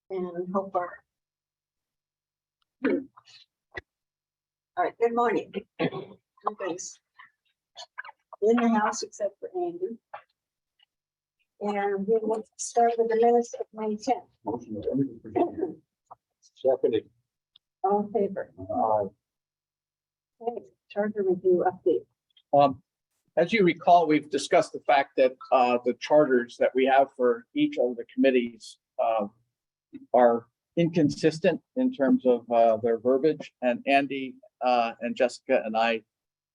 and hope our. All right, good morning. Everybody's in the house except for Andy. And we will start with the minutes of May 10th. Seconded. All in favor? Okay, charter review update. As you recall, we've discussed the fact that the charters that we have for each of the committees are inconsistent in terms of their verbiage, and Andy and Jessica and I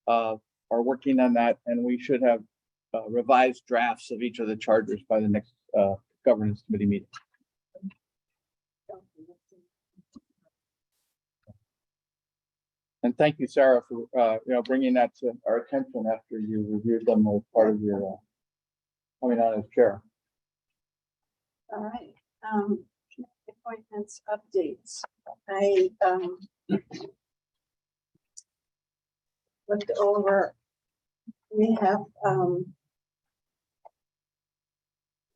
are working on that, and we should have revised drafts of each of the charters by the next governance committee meeting. And thank you, Sarah, for bringing that to our attention after you reviewed them as part of your coming on as chair. All right, appointments updates. I looked over. We have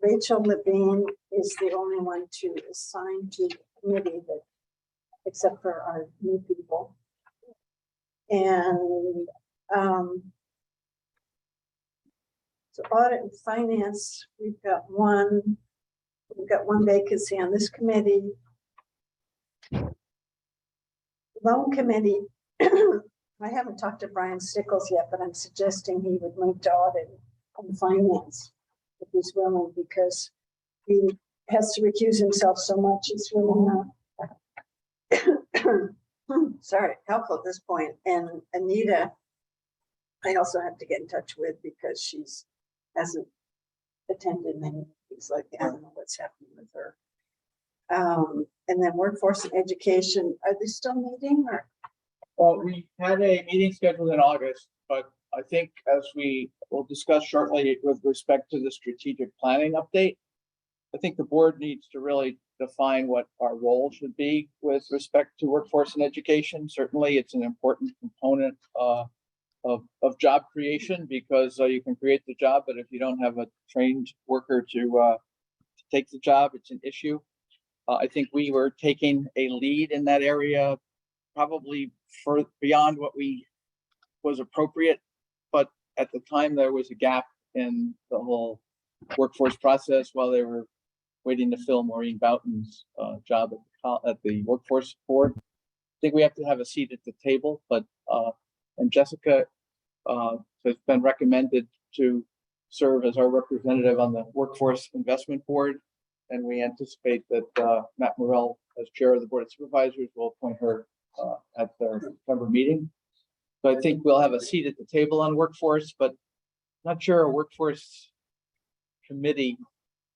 Rachel Levine is the only one to assign to the committee that, except for our new people. And so audit and finance, we've got one vacancy on this committee. Loan committee, I haven't talked to Brian Stickles yet, but I'm suggesting he would move to audit and finance if he's willing, because he has to recuse himself so much. It's really not helpful at this point. And Anita, I also have to get in touch with because hasn't attended many meetings. Like, I don't know what's happening with her. And then workforce and education, are they still meeting or? Well, we had a meeting scheduled in August, but I think as we will discuss shortly with respect to the strategic planning update, I think the board needs to really define what our role should be with respect to workforce and education. Certainly, it's an important component of job creation, because you can create the job, but if you don't have a trained worker to take the job, it's an issue. I think we were taking a lead in that area, probably beyond what was appropriate, but at the time there was a gap in the whole workforce process while they were waiting to fill Maureen Boughton's job at the workforce board. I think we have to have a seat at the table, but and Jessica has been recommended to serve as our representative on the workforce investment board, and we anticipate that Matt Morrell, as chair of the board of supervisors, will appoint her at their September meeting. So I think we'll have a seat at the table on workforce, but not sure a workforce committee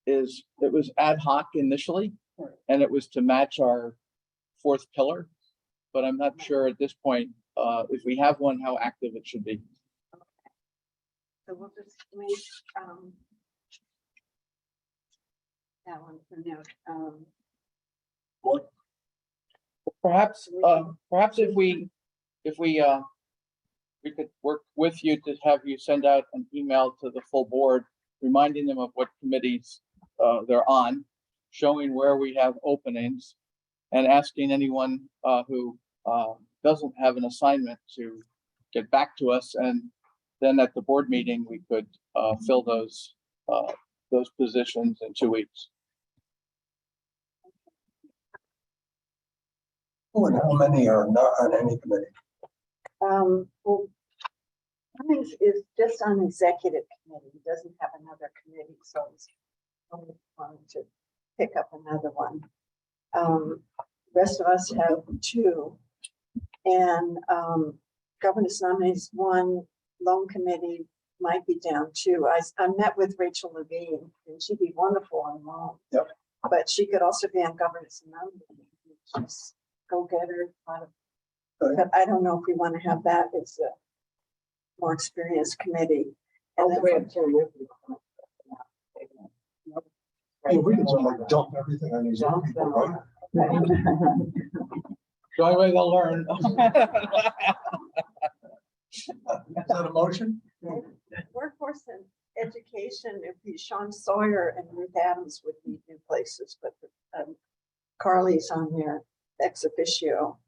it was ad hoc initially, and it was to match our fourth pillar, but I'm not sure at this point if we have one, how active it should be. Okay. So we'll just make that one for note. Perhaps if we could work with you to have you send out an email to the full board, reminding them of what committees they're on, showing where we have openings, and asking anyone who doesn't have an assignment to get back to us, and then at the board meeting we could fill those positions in 2 weeks. And how many are not on any committee? Well, Cummings is just on executive committee. He doesn't have another committee, so he's only wanting to pick up another one. Rest of us have 2, and governance nominees 1, loan committee might be down 2. I met with Rachel Levine, and she'd be wonderful on loan. Yep. But she could also be on governance and nominating. She's go-getter. But I don't know if we want to have that as a more experienced committee. And then We can just like dump everything on these other people, right? The only way they'll learn. Is that a motion? workforce and education, it'd be Sean Sawyer and Ruth Adams would be new places, but Carly's on there ex officio.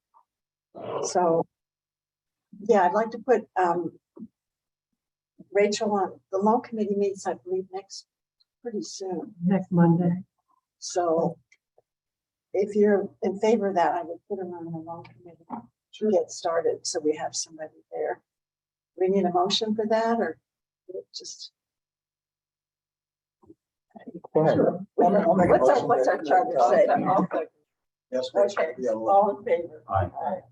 So, yeah, I'd like to put, Rachel on, the loan committee meets, I believe, pretty soon. Next Monday. So if you're in favor of that, I would put them on the loan committee to get started, so we have somebody there. We need a motion for that, or just? Go ahead. I'll make a motion What's our that- charter say? Yes, Rachel, Okay, be on the- all in favor? Aye. All right.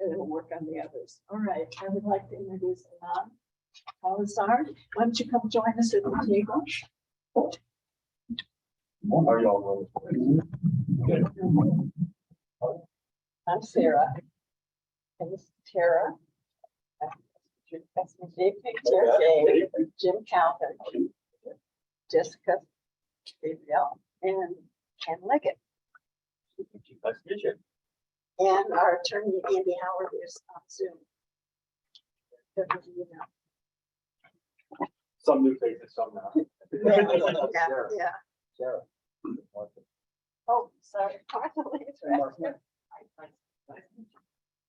And it'll work on the others. All right, I would like to introduce Anand Palisar. Why don't you come join us at the table? How are y'all doing? I'm Sarah. And this is Tara. That's my Tara Gay, Jim Calvin, Jessica Gabriel, and Ken Leggett. Nice to meet you. And our attorney, Andy Howard, is on Zoom. Don't know if you know. Some new faces, some not. Yeah. Sarah. Oh, sorry.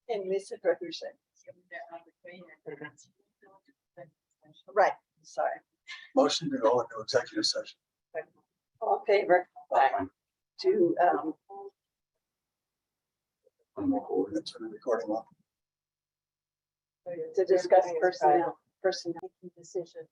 And Lisa Dragusha. Right, sorry. Motion to go into executive session. All in favor? To, Turn the recording off. to discuss personnel making decision.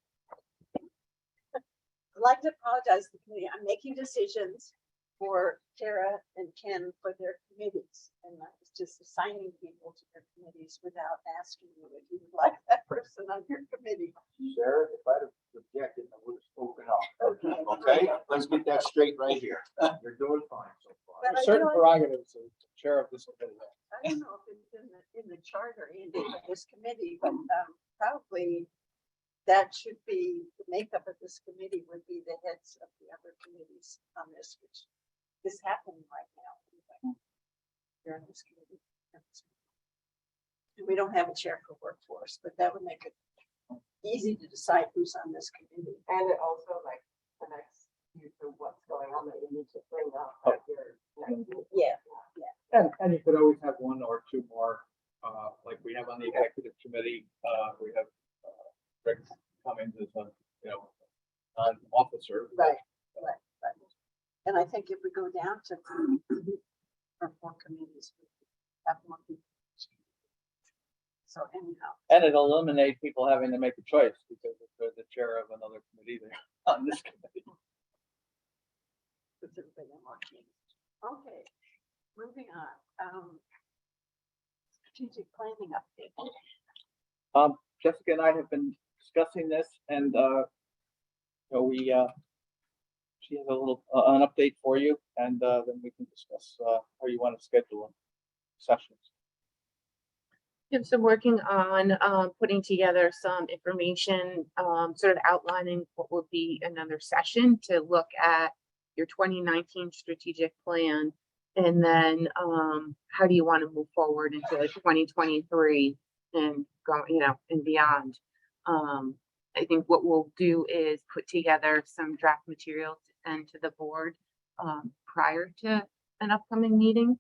I'd like to apologize to the committee. I'm making decisions for Tara and Ken for their committees. And I was just assigning people to their committees without asking you if you would like that person on your committee. Sarah, if I'd have objected, I would have spoken up. Okay. Okay, let's get that straight right here. You're doing fine so far. But I Certain do- prerogatives of the chair of this committee. I don't know if it's in the charter, Andy, of this committee, but probably that should be, the makeup of this committee would be the heads of the other committees on this, which is happening right now. You're on this committee. And we don't have a chair for workforce, but that would make it easy to decide who's on this committee. And it also like connects you to what's going on that you need to bring up at your next meeting. Yeah. And you could always have one or two more, like we have on the executive committee, we have Rick Cummings as a, an officer. Right. And I think if we go down to our 4 committees, we have more people. So anyhow, And it eliminates people having to make a choice because if they're the chair of another committee, they're on this committee. puts everybody on more teams. Okay, moving on. Strategic planning update. Jessica and I have been discussing this and, she has a little, an update for you and, then we can discuss, how you want to schedule sessions. Yep, so working on putting together some information, sort of outlining what would be another session to look at your 2019 strategic plan. And then how do you want to move forward into like 2023 and go, and beyond. I think what we'll do is put together some draft materials to send to the board prior to an upcoming meeting.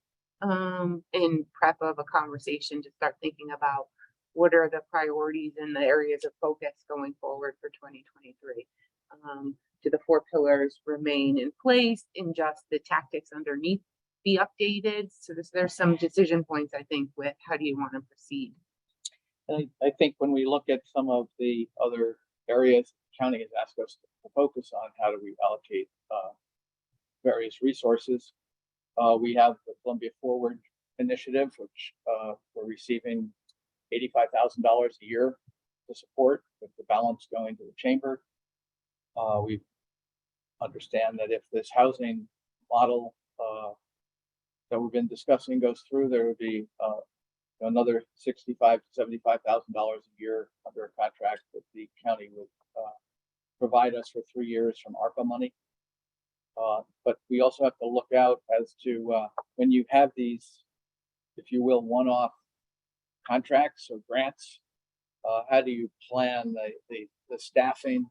In prep of a conversation to start thinking about what are the priorities and the areas of focus going forward for 2023. Do the 4 pillars remain in place and just the tactics underneath be updated? So there's some decision points, I think, with how do you want to proceed? And I think when we look at some of the other areas county has asked us to focus on, how do we allocate various resources? We have the Columbia Forward initiative, which we're receiving $85,000 a year to support, with the balance going to the chamber. We understand that if this housing model that we've been discussing goes through, there would be another $65,000 to $75,000 a year under a contract that the county would provide us for 3 years from ARPA money. But we also have to look out as to when you have these, if you will, one-off contracts or grants, how do you plan the staffing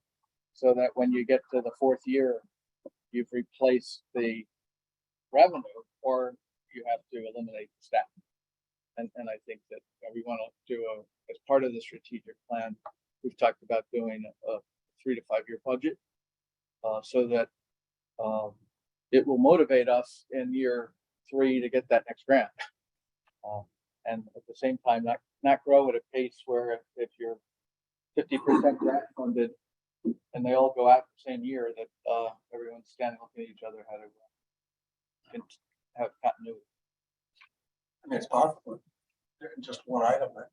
so that when you get to the 4th year, you've replaced the revenue or you have to eliminate the staff. And I think that we want to do as part of the strategic plan, we've talked about doing a 3 to 5 year budget, so that it will motivate us in year 3 to get that next grant. And at the same time, not grow at a pace where if you're 50% grant funded and they all go out the same year, that everyone's standing looking at each other how to have continuity. I mean, it's possible. Just one item that,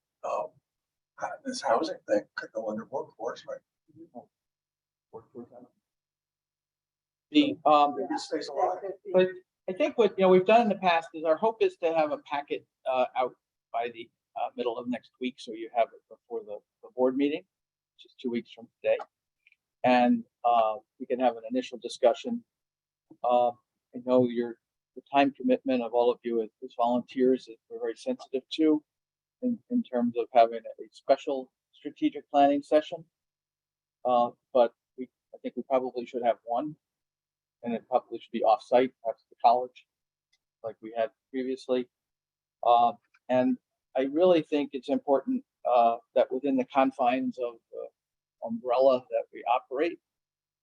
this housing thing could go under workforce, right? The Maybe it stays alive. but I think what we've done in the past is our hope is to have a packet out by the middle of next week, so you have it before the board meeting, which is 2 weeks from today, and we can have an initial discussion. I know the time commitment of all of you as volunteers is we're very sensitive to, in terms of having a special strategic planning session. But I think we probably should have one, and it probably should be off-site, perhaps the college, like we had previously. And I really think it's important that within the confines of the umbrella that we operate,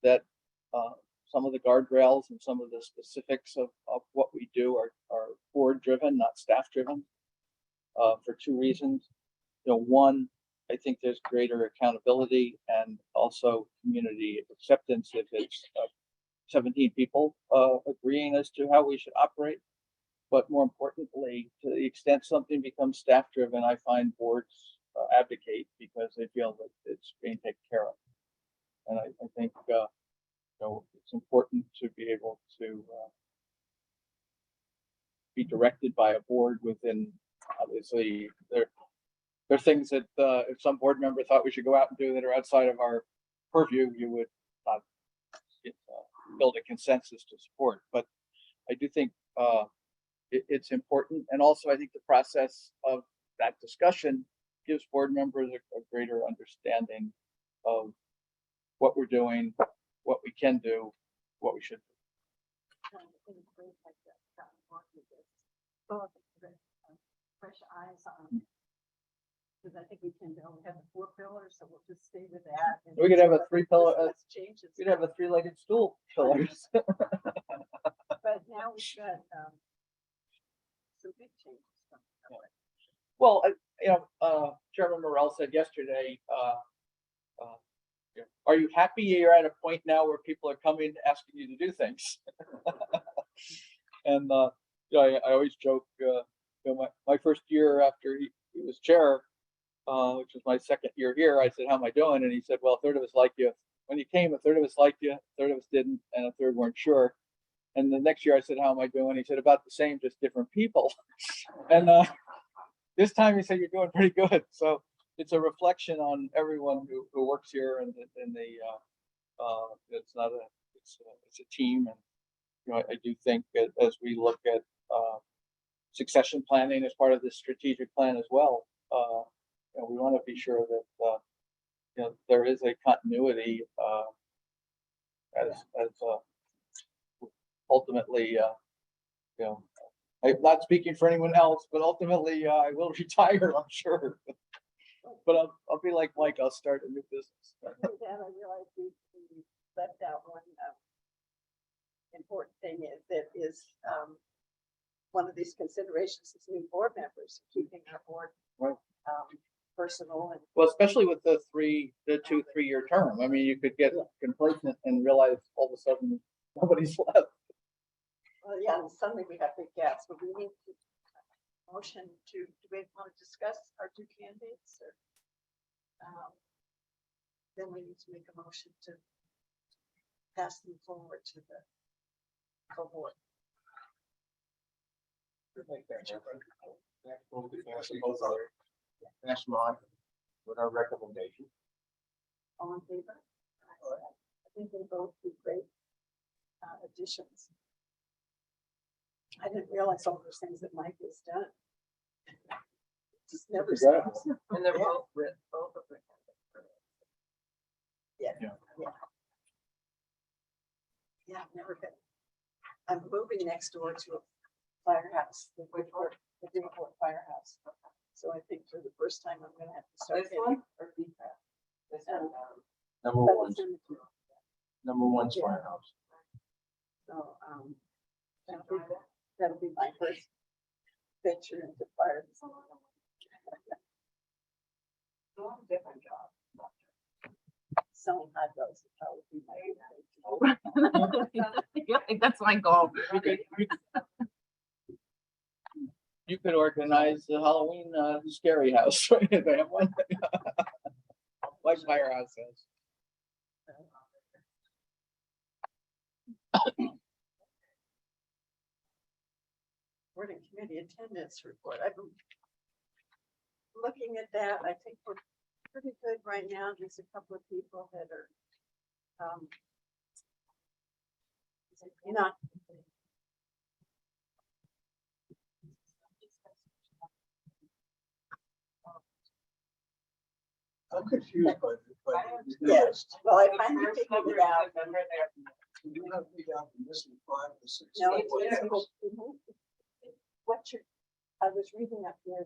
that some of the guardrails and some of the specifics of what we do are board driven, not staff driven, for 2 reasons. One, I think there's greater accountability and also community acceptance if it's 17 people agreeing as to how we should operate. But more importantly, to the extent something becomes staff driven, I find boards advocate because they feel that it's being taken care of. And I think it's important to be able to be directed by a board within. Obviously, there are things that if some board member thought we should go out and do that are outside of our purview, you would not build a consensus to support. But I do think it's important, and also I think the process of that discussion gives board members a greater understanding of what we're doing, what we can do, what we should do. Fresh eyes on. Because I think we can only have the 4 pillars, so we'll just stay with that. and We could have a let's 3 pillar, Changes. we'd have a 3-legged stool pillars. But now we've got some big changes. coming. Well, Chairman Morrell said yesterday, are you happy you're at a point now where people are coming asking you to do things? And I always joke, my first year after he was chair, which was my 2nd year here, I said, how am I doing? And he said, well, a third of us liked you. When you came, a third of us liked you, a third of us didn't, and a third weren't sure. And the next year I said, how am I doing? He said, about the same, just different people. And this time he said, you're doing pretty good. So it's a reflection on everyone who works here, and it's not it's a team. And I do think as we look at succession planning as part of this strategic plan as well, we want to be sure that there is a continuity as ultimately, I'm not speaking for anyone else, but ultimately I will retire, I'm sure. But I'll be like Mike, I'll start a new business. And then I realized we left out one important thing is one of these considerations is new board members, keeping our board Right. Personal and. Well, especially with the 2 3-year term. I mean, you could get complacent and realize all of a sudden nobody's left. Well, yeah, and suddenly we have big gaps, but we need to motion to, do we want to discuss our 2 candidates or? Then we need to make a motion to pass them forward to the full board. Pass them on with our recommendation. All in favor? I think they both be great additions. I didn't realize all those things that Mike has done. Just never stops. And they're both of them. Yeah, I've never been. I'm moving next door to firehouse, the Which one? Greenport Firehouse. So I think for the first time, I'm gonna have to start. This one or BPAC? This one, Number But one, it's in the- number one's Yeah. firehouse. So, that'll be my first venture into fire. different job. Selling hot dogs would probably be my. That's my goal. You could organize the Halloween, scary house, right? They have one. Like firehouse has. Board and committee attendance report. I've been looking at that. I think we're pretty good right now. There's a couple of people that are, not. I'm confused by the Yes, well, I The finally first figured number it out. is the number there. You have me down to missing 5 to 6. No, Me it's, too. what you, I was reading up here,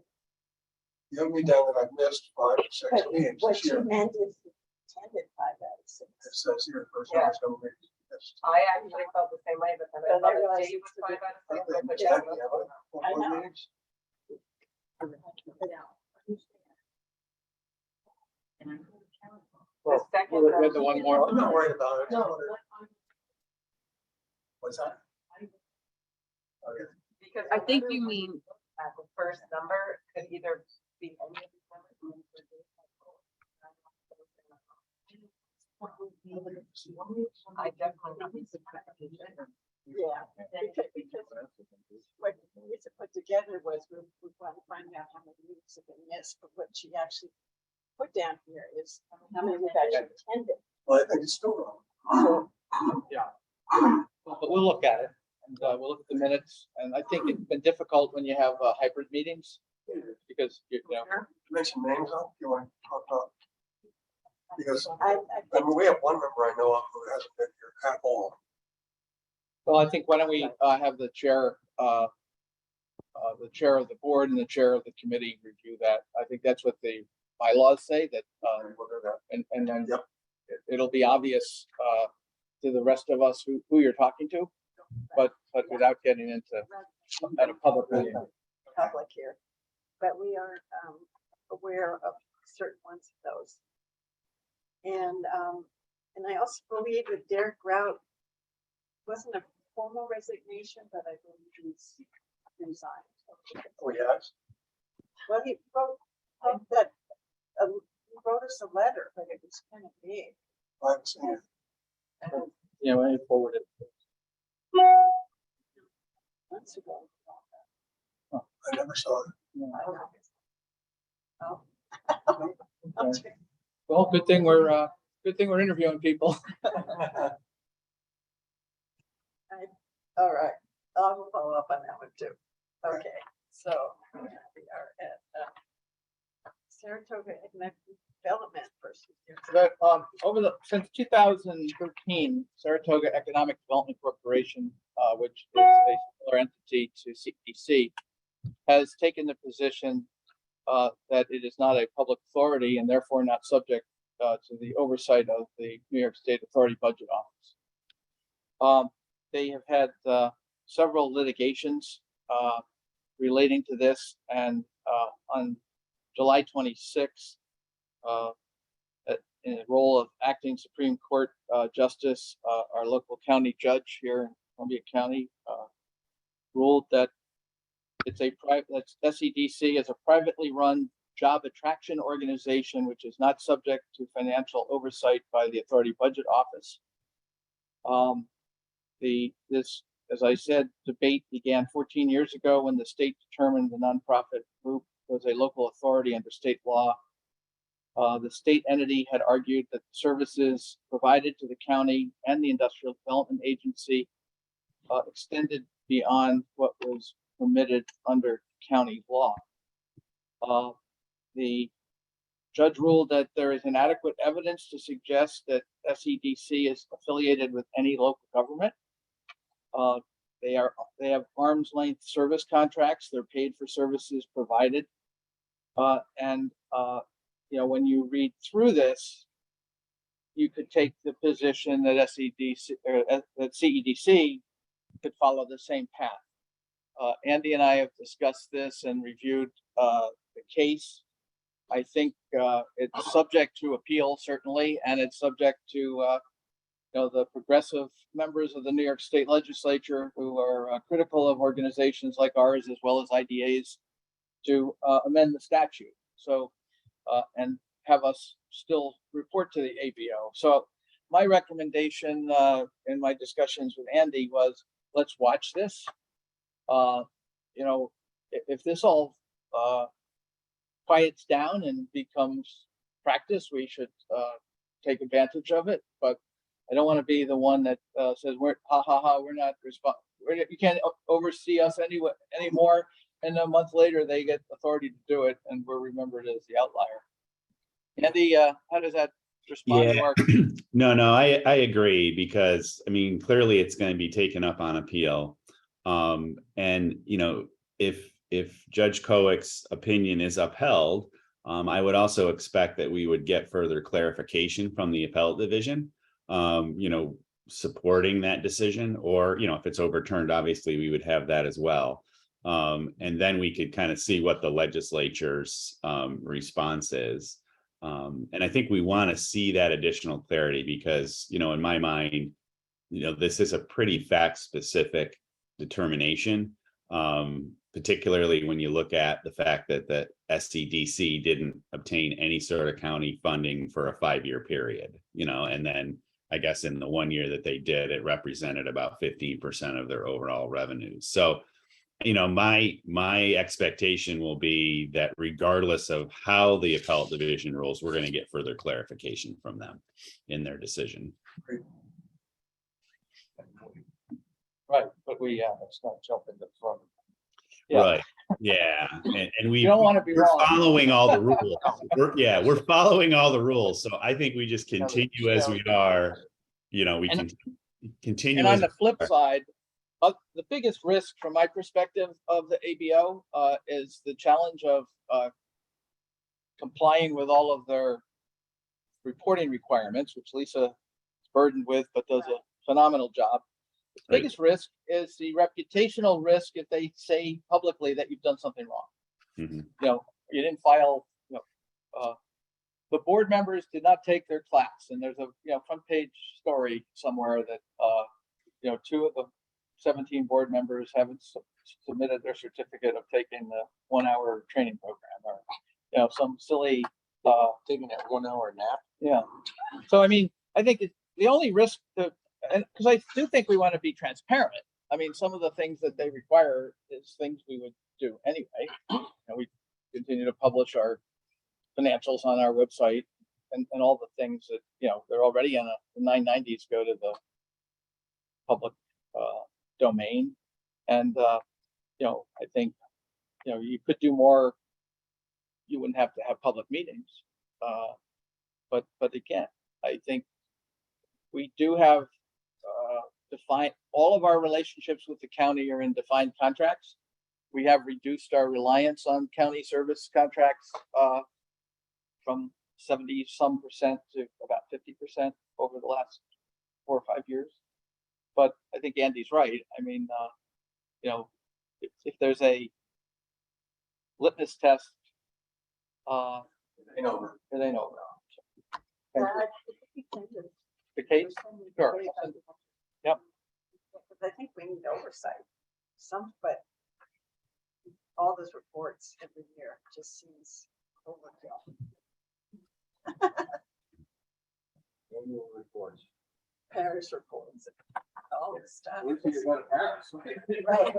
You have me down that I've missed 5 to 6 but meetings what this you year. meant is attended 5 out of 6. It says here, first Yeah. time it's gonna be missed. I actually felt the same way, but then But I I thought realized Dave was it's a 5 out of 6. I I think put it's down happy, the- haven't I? Four I know. meetings? The second. We'll read the one more. I'm not worried about it. No. What's that? Okay. Because I think you mean, the first number could either be any of these numbers. I definitely. Yeah, because what Lisa put together was we want to find out how many meetings have been missed, but what she actually put down here is how many we've actually attended. Well, I think it's still wrong. But we'll look at it and we'll look at the minutes. And I think it's been difficult when you have hybrid meetings because, you know, Mention names up, you want to talk about? Because, I I think, mean, we have one member I know of who hasn't been here at all. well, I think why don't we have the chair of the board and the chair of the committee review that. I think that's what the bylaws say that, We'll do that. and then Yep. it'll be obvious to the rest of us who you're talking to, but without getting into at a public meeting. public here, but we are aware of certain ones of those. And I also believe that Derek Rout wasn't a formal resignation, but I believe he's resigned. Oh, yes? Well, he wrote that, he wrote us a letter, but it was kind of big. I haven't seen it. Yeah, when you forward it. Months ago. I never saw it. Oh. Okay. Well, good thing we're interviewing people. All right, I'll follow up on that one too. Okay, so we are at Saratoga Economic Development person. But since 2013, Saratoga Economic Development Corporation, which is a similar entity to CEDC, has taken the position that it is not a public authority and therefore not subject to the oversight of the New York State Authority Budget Office. They have had several litigations relating to this, and on July 26th, in the role of acting Supreme Court Justice, our local county judge here in Columbia County ruled that it's SEDC is a privately run job attraction organization which is not subject to financial oversight by the Authority Budget Office. This, as I said, debate began 14 years ago when the state determined the nonprofit group was a local authority under state law. The state entity had argued that the services provided to the county and the Industrial Development Agency extended beyond what was permitted under county law. The judge ruled that there is inadequate evidence to suggest that SEDC is affiliated with any local government. they have arm's length service contracts. They're paid for services provided. And when you read through this, you could take the position that SEDC or that CEDC could follow the same path. Andy and I have discussed this and reviewed the case. I think it's subject to appeal, certainly, and it's subject to the progressive members of the New York State Legislature who are critical of organizations like ours, as well as IDAs, to amend the statute. So, and have us still report to the ABO. So my recommendation in my discussions with Andy was, let's watch this. If this all quiets down and becomes practice, we should take advantage of it. But I don't want to be the one that says we're we're not responsible. You can't oversee us anymore. And a month later, they get authority to do it, and we're remembered as the outlier. Andy, how does that respond to our? No, I agree, because I mean, clearly it's going to be taken up on appeal. And if Judge Kowick's opinion is upheld, I would also expect that we would get further clarification from the appellate division, supporting that decision, or, if it's overturned, obviously we would have that as well. And then we could kind of see what the legislature's response is. And I think we want to see that additional clarity because, in my mind, this is a pretty fact-specific determination, particularly when you look at the fact that the SCDC didn't obtain any sort of county funding for a 5-year period, and then I guess in the 1 year that they did, it represented about 15% of their overall revenues. So, my expectation will be that regardless of how the appellate division rules, we're going to get further clarification from them in their decision. Right, but let's not jump into front. Yeah. Right. Yeah. And we don't want to be wrong. Following all the rules. We're following all the rules. So I think we just continue as we are. We can continue. And on the flip side, the biggest risk from my perspective of the ABO is the challenge of complying with all of their reporting requirements, which Lisa is burdened with, but does a phenomenal job. The biggest risk is the reputational risk if they say publicly that you've done something wrong. Mm-hmm. You didn't file. The board members did not take their class, and there's a front page story somewhere that 2 of the 17 board members haven't submitted their certificate of taking the 1-hour training program, or some silly Taking that 1 hour nap. Yeah. So I mean, I think the only risk because I do think we want to be transparent. I mean, some of the things that they require is things we would do anyway. We continue to publish our financials on our website and all the things that, they're already in the 990s go to the public domain. And, I think, you could do more. You wouldn't have to have public meetings. But again, I think we do have defined, all of our relationships with the county are in defined contracts. We have reduced our reliance on county service contracts from 70-some% to about 50% over the last 4 or 5 years. But I think Andy's right. I mean, if there's a litmus test, it ain't over. The case? Sure. Yep. Because I think we need oversight. But all those reports every year just seems overkill. Annual reports. Parish reports, all this stuff. Wait till you go to Paris. Right.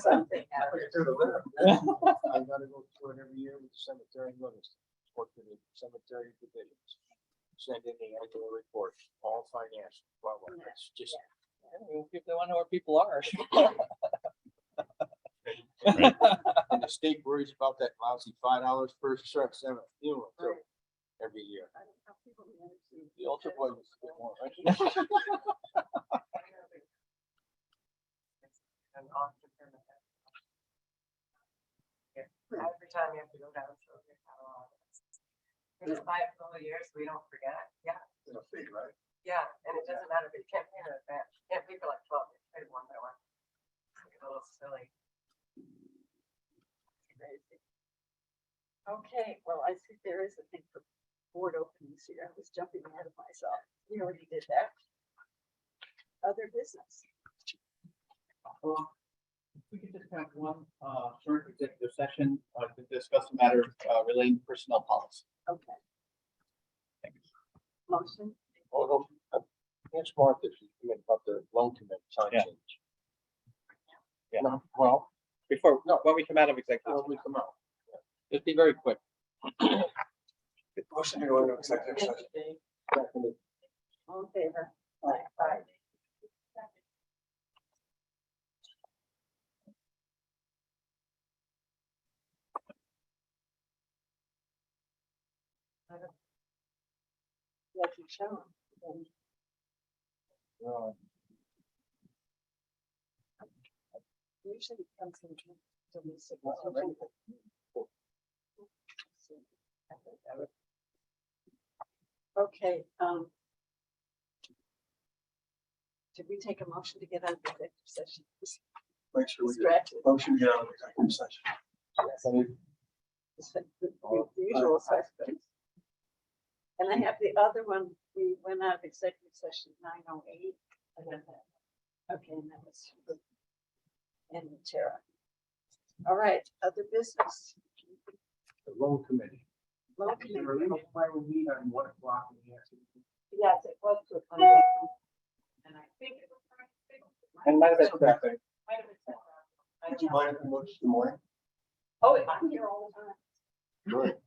Something happens. I gotta go through it every year with the cemetery notice. Work with the cemetery divisions. Send in the annual report, all finance. Well, it's just. If they want to know where people are. And the state worries about that lousy $5 per funeral too, every year. The ultra boys is a bit more, right? often. Every time you have to go down to your catalog. Just buy it for all years, we don't forget. Yeah, It's a fee, right? yeah, and it doesn't matter, but you can't pay in advance. You can't pay for like 12, you pay one by one. It's a little silly. Crazy. Okay, well, I think there is a thing for board openings here. I was jumping ahead of myself. We already did that. Other business. We could just have one, short executive session, to discuss the matter, relating to personnel policy. Okay. Motion. Oh, no, it's Martha, she's coming about the loan committee sign Yeah. change. Yeah. No, well, Before, when we come out of executive, when we come out. just be very quick. Motion to go into executive session. All in favor? Aye. Like you shown. Usually it comes in. Okay, did we take a motion to get out of the executive session? Make sure we get Distracted. motion to get out of executive session. The usual suspects. And I have the other one, we went out of executive session 9:08. Okay, and that was. And Tara. All right, other business. The loan committee. Loan committee. Why we meet on 1 o'clock in the afternoon. Yes, it was to accommodate. And I think it was. And might have been traffic. Might have been sent out. I Would don't you know. mind if we moved to the morning? Oh, I'm here all the time. Good.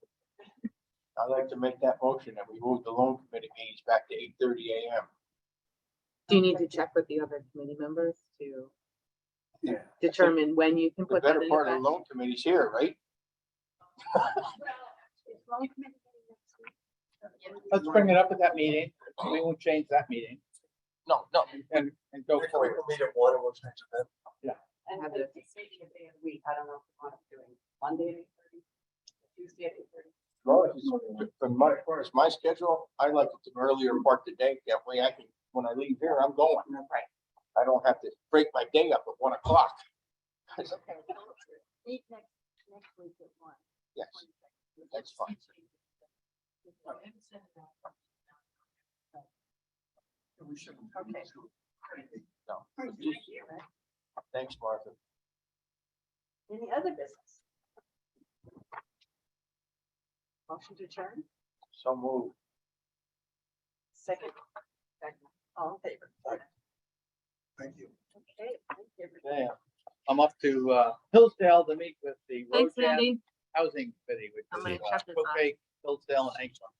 I'd like to make that motion that we move the loan committee meetings back to 8:30 AM. Do you need to check with the other committee members to Yeah. determine when you can The put that better in part of the effect? loan committee's here, right? Is loan committee meeting next week? Let's bring it up at that meeting. We won't change that meeting No, and go Next week forward. we'll meet at 1 and we'll change it then. And Have if the- it's making a day of the week, I don't know if you want to do it Monday at 8:30, Tuesday at 8:30. From my, as my schedule, I like it the earlier part of the day. That way I can, when I leave here, I'm going. Right. I don't have to break my day up at 1 o'clock. Okay, meet next week at 1. Yes, that's fine. We should. Okay. No. Right. Thanks, Martha. Any other business? Motion to adjourn, So moved. second. All in favor? Thank you. Okay, thank you. Yeah. I'm off to Hillsdale to meet with the Road Thanks, Gas Andy. Housing Committee, which I'm is gonna check this off. Copac, Hillsdale and Angstrom.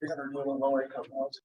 These are doing low income housing.